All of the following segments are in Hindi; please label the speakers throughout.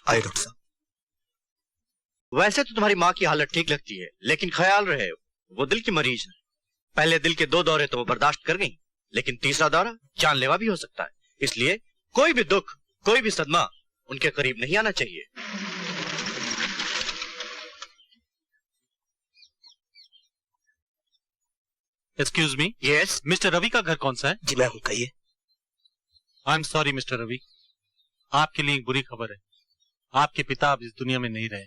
Speaker 1: आइए डॉक्टर साहब।
Speaker 2: वैसे तो तुम्हारी माँ की हालत ठीक लगती है, लेकिन ख्याल रहे वो दिल की मरीज है। पहले दिल के 2 दौरे तो वो बर्दाश्त कर गई, लेकिन तीसरा दौरा जानलेवा भी हो सकता है। इसलिए कोई भी दुख, कोई भी सदमा उनके करीब नहीं आना चाहिए।
Speaker 3: Excuse me.
Speaker 2: Yes.
Speaker 3: Mister Ravi का घर कौन सा है?
Speaker 1: जी मैं हूं, कहिए।
Speaker 3: I am sorry mister Ravi, आपके लिए एक बुरी खबर है। आपके पिता अब इस दुनिया में नहीं रहे।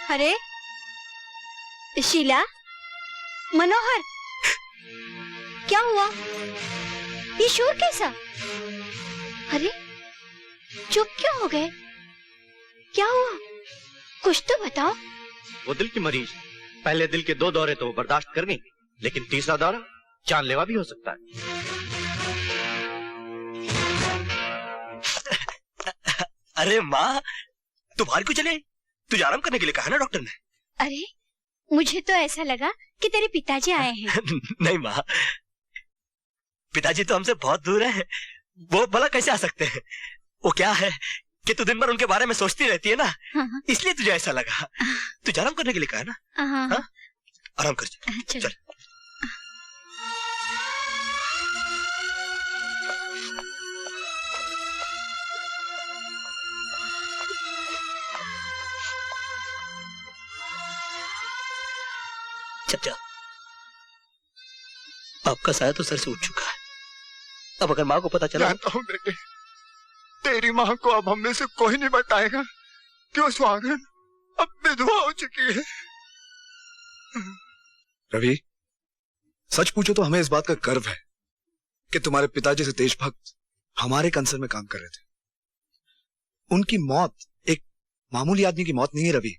Speaker 4: अरे शीला, मनोहर, क्या हुआ? ये शोर कैसा? अरे चुप क्यों हो गए? क्या हुआ? कुछ तो बताओ।
Speaker 2: वो दिल की मरीज है। पहले दिल के 2 दौरे तो वो बर्दाश्त कर गई, लेकिन तीसरा दौरा जानलेवा भी हो सकता है।
Speaker 1: अरे माँ, तुम्हारी क्यों चले? तुझे आराम करने के लिए कहा ना डॉक्टर ने।
Speaker 4: अरे मुझे तो ऐसा लगा कि तेरे पिताजी आए हैं।
Speaker 1: नहीं माँ, पिताजी तो हमसे बहुत दूर है, वो भला कैसे आ सकते हैं? वो क्या है कि तू दिन भर उनके बारे में सोचती रहती है ना, इसलिए तुझे ऐसा लगा। तुझे आराम करने के लिए कहा ना। हाँ? आराम कर। चल। जा। आपका साया तो सर से उठ चुका है। अब अगर माँ को पता चला।
Speaker 5: जानता हूँ बेटे, तेरी माँ को अब हम में से कोई नहीं बताएगा कि वो सुहागन अब विधवा हो चुकी है।
Speaker 6: रवि, सच पूछो तो हमें इस बात का गर्व है कि तुम्हारे पिताजी से देशभक्त हमारे कंसर्न में काम कर रहे थे। उनकी मौत एक मामूली आदमी की मौत नहीं है रवि,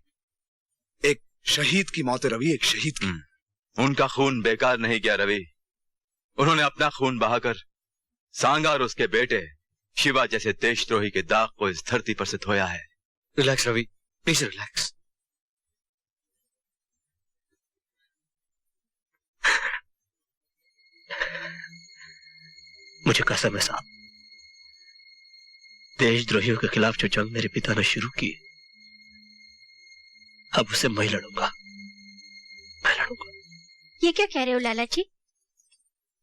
Speaker 6: एक शहीद की मौत है रवि, एक शहीद की।
Speaker 7: उनका खून बेकार नहीं गया रवि, उन्होंने अपना खून बहाकर सांगा और उसके बेटे शिवा जैसे देशद्रोही के दाग को इस धरती पर से धोया है।
Speaker 1: Relax Ravi, please relax. मुझे कसम है साहब, देशद्रोहियों के खिलाफ जो जंग मेरे पिता ने शुरू की, अब उसे मैं लड़ूंगा।
Speaker 4: ये क्या कह रहे हो लाला जी?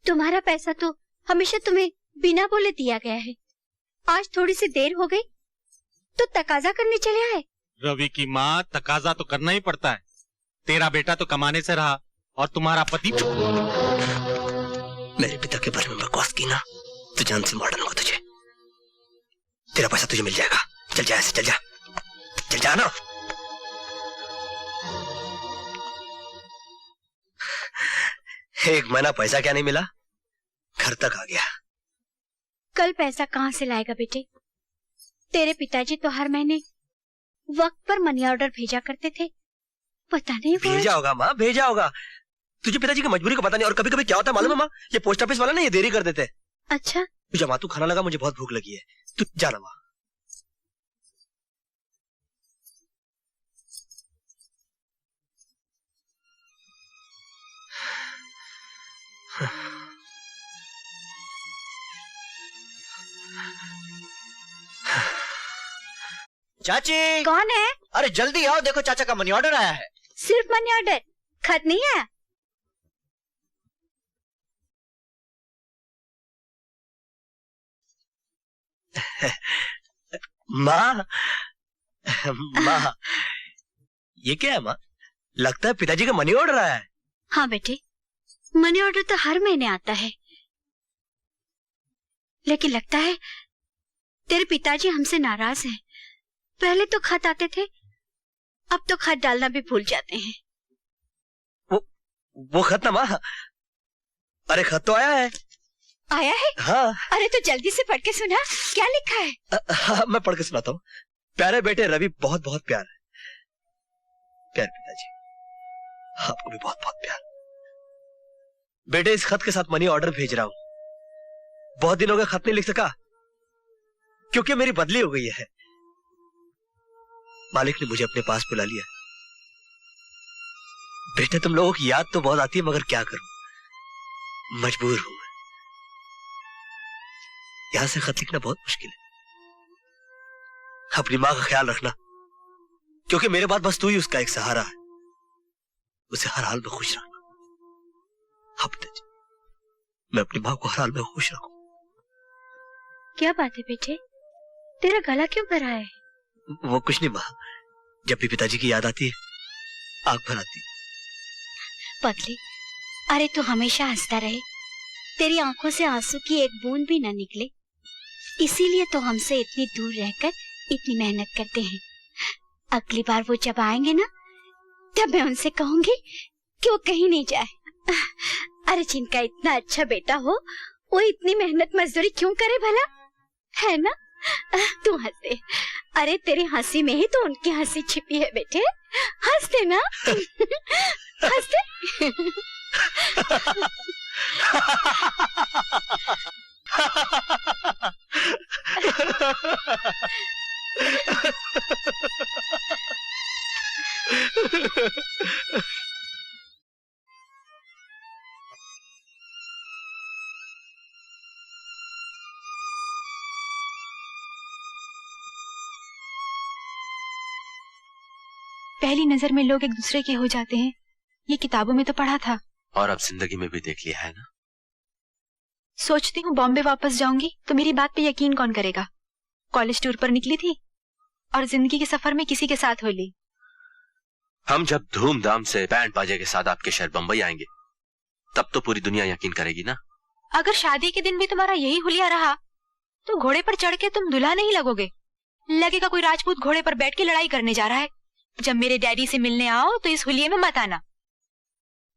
Speaker 4: तुम्हारा पैसा तो हमेशा तुम्हें बिना बोले दिया गया है। आज थोड़ी सी देर हो गई तो तकाजा करने चले आए।
Speaker 3: रवि की माँ, तकाजा तो करना ही पड़ता है। तेरा बेटा तो कमाने से रहा और तुम्हारा पति।
Speaker 1: मेरे पिता के बारे में बकवास की ना तो जान से मार डालूंगा तुझे। तेरा पैसा तुझे मिल जाएगा। चल जा ऐसे, चल जा, चल जा ना। एक महीना पैसा क्या नहीं मिला, घर तक आ गया।
Speaker 4: कल पैसा कहाँ से लाएगा बेटे? तेरे पिताजी तो हर महीने वक्त पर मनी ऑर्डर भेजा करते थे। पता नहीं
Speaker 1: भेजा होगा माँ, भेजा होगा। तुझे पिताजी की मजबूरी का पता नहीं। और कभी कभी क्या होता है मालूम है माँ, ये पोस्ट ऑफिस वाला ना ये देरी कर देते हैं।
Speaker 4: अच्छा
Speaker 1: तुझे माँ, तू खाना लगा, मुझे बहुत भूख लगी है। तू जाना माँ।
Speaker 2: चाची।
Speaker 4: कौन है?
Speaker 2: अरे जल्दी आओ, देखो चाचा का मनी ऑर्डर आया है।
Speaker 4: सिर्फ मनी ऑर्डर, खत नहीं आया?
Speaker 1: माँ, माँ, ये क्या है माँ? लगता है पिताजी का मनी ऑर्डर आया है।
Speaker 4: हाँ बेटे, मनी ऑर्डर तो हर महीने आता है, लेकिन लगता है तेरे पिताजी हमसे नाराज हैं। पहले तो खत आते थे, अब तो खत डालना भी भूल जाते हैं।
Speaker 1: वो खत ना माँ, अरे खत तो आया है।
Speaker 4: आया है?
Speaker 1: हाँ।
Speaker 4: अरे तो जल्दी से पढ़ के सुना, क्या लिखा है?
Speaker 1: हाँ मैं पढ़ के सुनाता हूँ। प्यारे बेटे रवि, बहुत बहुत प्यार है। प्यार पिताजी, आपको भी बहुत बहुत प्यार। बेटे इस खत के साथ मनी ऑर्डर भेज रहा हूँ। बहुत दिनों का खत नहीं लिख सका क्योंकि मेरी बदली हो गई है। मालिक ने मुझे अपने पास बुला लिया। बेटे तुम लोगों की याद तो बहुत आती है, मगर क्या करूं, मजबूर हूं। यहां से खत लिखना बहुत मुश्किल है। अपनी मां का ख्याल रखना, क्योंकि मेरे बाद बस तू ही उसका एक सहारा है। उसे हर हाल में खुश रखना। हाँ पिताजी, मैं अपनी मां को हर हाल में खुश रखूं।
Speaker 4: क्या बात है बेटे, तेरा गला क्यों भरा है?
Speaker 1: वो कुछ नहीं मां, जब भी पिताजी की याद आती है आंख भर आती है।
Speaker 4: पगली, अरे तू हमेशा हंसता रहे, तेरी आंखों से आंसू की एक बूंद भी न निकले, इसीलिए तो हमसे इतनी दूर रहकर इतनी मेहनत करते हैं। अगली बार वो जब आएंगे ना, तब मैं उनसे कहूंगी कि वो कहीं नहीं जाए। अरे जिनका इतना अच्छा बेटा हो, वो इतनी मेहनत मजदूरी क्यों करे भला, है ना? तू हंस दे, अरे तेरी हंसी में ही तो उनकी हंसी छिपी है बेटे। हंस दे ना, हंस दे।
Speaker 8: पहली नजर में लोग एक दूसरे के हो जाते हैं, ये किताबों में तो पढ़ा था,
Speaker 7: और अब जिंदगी में भी देख लिया है ना।
Speaker 8: सोचती हूँ बॉम्बे वापस जाऊंगी तो मेरी बात पे यकीन कौन करेगा। कॉलेज टूर पर निकली थी और जिंदगी के सफर में किसी के साथ हो ली।
Speaker 7: हम जब धूमधाम से बैंड बाजे के साथ आपके शहर बंबई आएंगे, तब तो पूरी दुनिया यकीन करेगी ना।
Speaker 8: अगर शादी के दिन भी तुम्हारा यही हुलिया रहा, तो घोड़े पर चढ़ के तुम दुल्हा नहीं लगोगे, लगेगा कोई राजपूत घोड़े पर बैठ के लड़ाई करने जा रहा है। जब मेरे डैडी से मिलने आओ तो इस हुलिये में मत आना।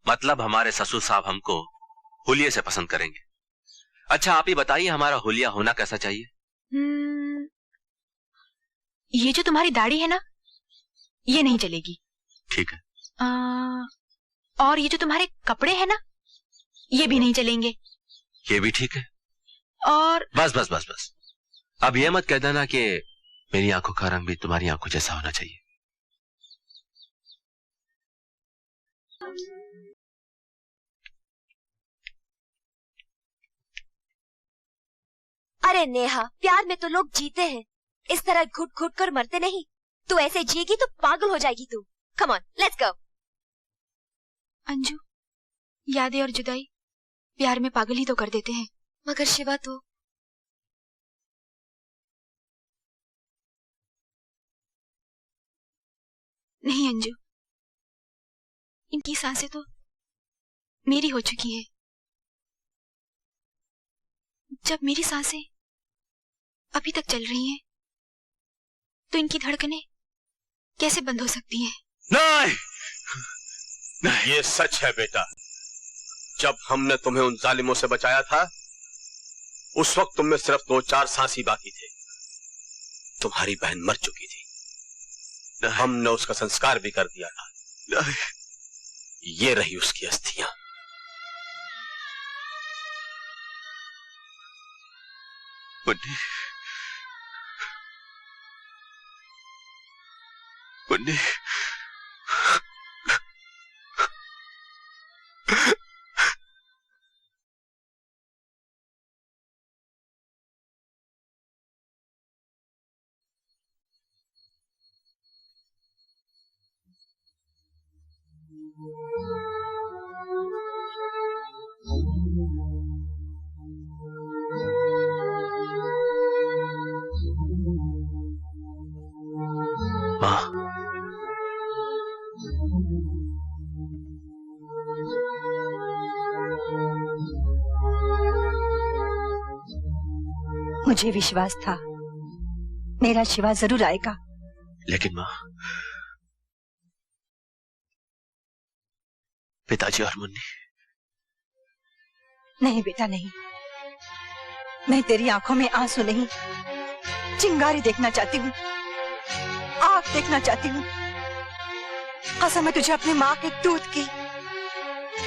Speaker 7: मतलब हमारे ससुर साहब हमको हुलिये से पसंद करेंगे। अच्छा आप ही बताइए, हमारा हुलिया होना कैसा चाहिए?
Speaker 8: ये जो तुम्हारी दाढ़ी है ना, ये नहीं चलेगी।
Speaker 7: ठीक है।
Speaker 8: और ये जो तुम्हारे कपड़े हैं ना, ये भी नहीं चलेंगे।
Speaker 7: ये भी ठीक है।
Speaker 8: और
Speaker 7: बस बस बस बस, अब ये मत कह देना कि मेरी आंखों का रंग भी तुम्हारी आंखों जैसा होना चाहिए।
Speaker 9: अरे नेहा, प्यार में तो लोग जीते हैं, इस तरह घुट घुट कर मरते नहीं। तू ऐसे जिएगी तो पागल हो जाएगी तू। Come on, let's go.
Speaker 8: Anju, यादें और जुदाई प्यार में पागल ही तो कर देते हैं।
Speaker 9: मगर शिवा तो
Speaker 8: नहीं अंजू, इनकी सांसें तो मेरी हो चुकी हैं। जब मेरी सांसें अभी तक चल रही हैं, तो इनकी धड़कनें कैसे बंद हो सकती हैं?
Speaker 10: नहीं, नहीं, ये सच है बेटा। जब हमने तुम्हें उन जालिमों से बचाया था, उस वक्त तुम में सिर्फ 2-4 सांस ही बाकी थे। तुम्हारी बहन मर चुकी थी, हमने उसका संस्कार भी कर दिया था। ये रही उसकी अस्थियां।
Speaker 7: मुन्नी, मुन्नी,
Speaker 11: मुझे विश्वास था मेरा शिवा जरूर आएगा।
Speaker 1: लेकिन माँ, पिताजी और मुन्नी।
Speaker 11: नहीं बेटा नहीं, मैं तेरी आंखों में आंसू नहीं, चिंगारी देखना चाहती हूँ, आग देखना चाहती हूँ। कसम है तुझे अपनी माँ के दूध की,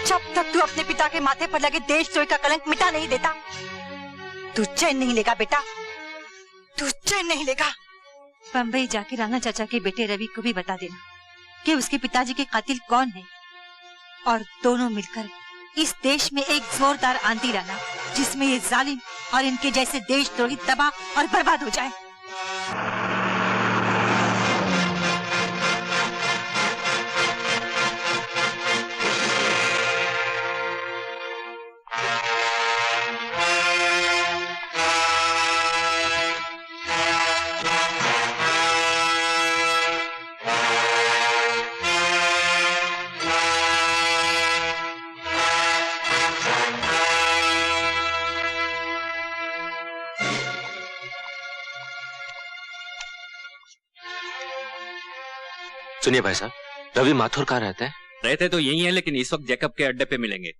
Speaker 11: जब तक तू अपने पिता के माथे पर लगे देशद्रोही का कलंक मिटा नहीं देता, तू चैन नहीं लेगा बेटा, तू चैन नहीं लेगा। बम्बई जाके राणा चाचा के बेटे रवि को भी बता देना कि उसके पिताजी के कातिल कौन है, और दोनों मिलकर इस देश में एक जोरदार आंधी लाना जिसमें ये जालिम और इनके जैसे देशद्रोही तबाह और बर्बाद हो जाए।
Speaker 12: सुनिए भाई साहब, रवि माथुर कहाँ रहते हैं?
Speaker 13: रहते तो यही हैं, लेकिन इस वक्त जैकब के अड्डे पे मिलेंगे।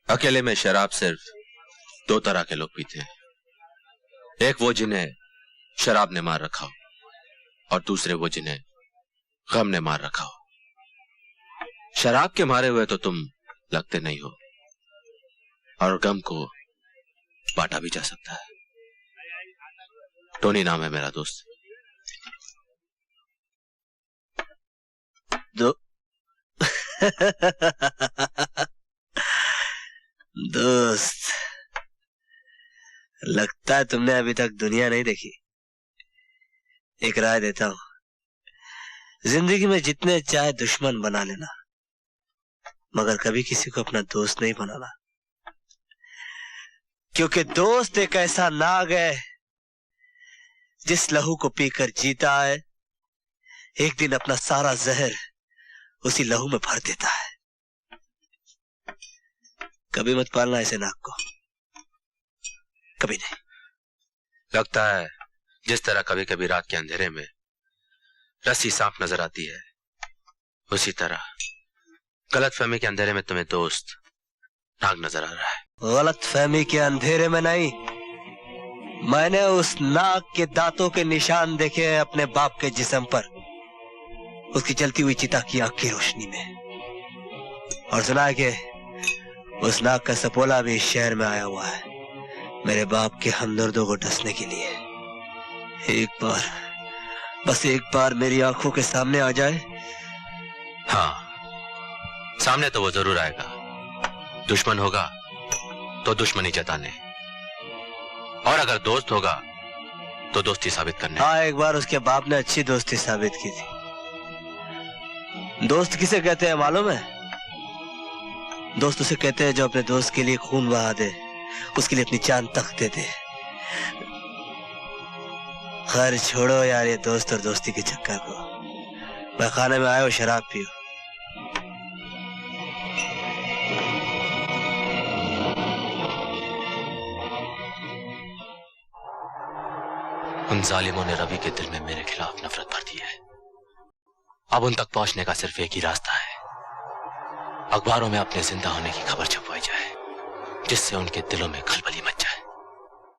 Speaker 12: अकेले में शराब सिर्फ दो तरह के लोग पीते हैं, एक वो जिन्हें शराब ने मार रखा हो, और दूसरे वो जिन्हें गम ने मार रखा हो। शराब के मारे हुए तो तुम लगते नहीं हो, और गम को बांटा भी जा सकता है। टोनी नाम है मेरा दोस्त।
Speaker 1: दोस्त, लगता है तुमने अभी तक दुनिया नहीं देखी। एक राय देता हूं, जिंदगी में जितने चाहे दुश्मन बना लेना, मगर कभी किसी को अपना दोस्त नहीं बनाना, क्योंकि दोस्त एक ऐसा नाग है जिस लहू को पीकर जीता है, एक दिन अपना सारा जहर उसी लहू में भर देता है। कभी मत पालना ऐसे नाग को, कभी नहीं।
Speaker 12: लगता है जिस तरह कभी कभी रात के अंधेरे में रस्सी सांप नजर आती है, उसी तरह गलतफहमी के अंधेरे में तुम्हें दोस्त नाग नजर आ रहा है।
Speaker 1: गलतफहमी के अंधेरे में नहीं, मैंने उस नाग के दांतों के निशान देखे हैं अपने बाप के जिस्म पर, उसकी जलती हुई चिता की आंख की रोशनी में। और सुना है कि उस नाग का सपोला भी इस शहर में आया हुआ है, मेरे बाप के हमदर्दों को डसने के लिए। एक बार, बस एक बार मेरी आंखों के सामने आ जाए।
Speaker 12: हाँ, सामने तो वो जरूर आएगा। दुश्मन होगा तो दुश्मनी जताने, और अगर दोस्त होगा तो दोस्ती साबित करने।
Speaker 1: हाँ, एक बार उसके बाप ने अच्छी दोस्ती साबित की थी। दोस्त किसे कहते हैं मालूम है? दोस्त उसे कहते हैं जो अपने दोस्त के लिए खून बहा दे, उसके लिए अपनी जान तक दे दे। खैर छोड़ो यार ये दोस्त और दोस्ती के चक्कर को। मैं खाने में आया हूँ, शराब पियो।
Speaker 12: उन जालिमों ने रवि के दिल में मेरे खिलाफ नफरत भर दी है। अब उन तक पहुंचने का सिर्फ एक ही रास्ता है, अखबारों में अपने जिंदा होने की खबर छपवाई जाए, जिससे उनके दिलों में खलबली मच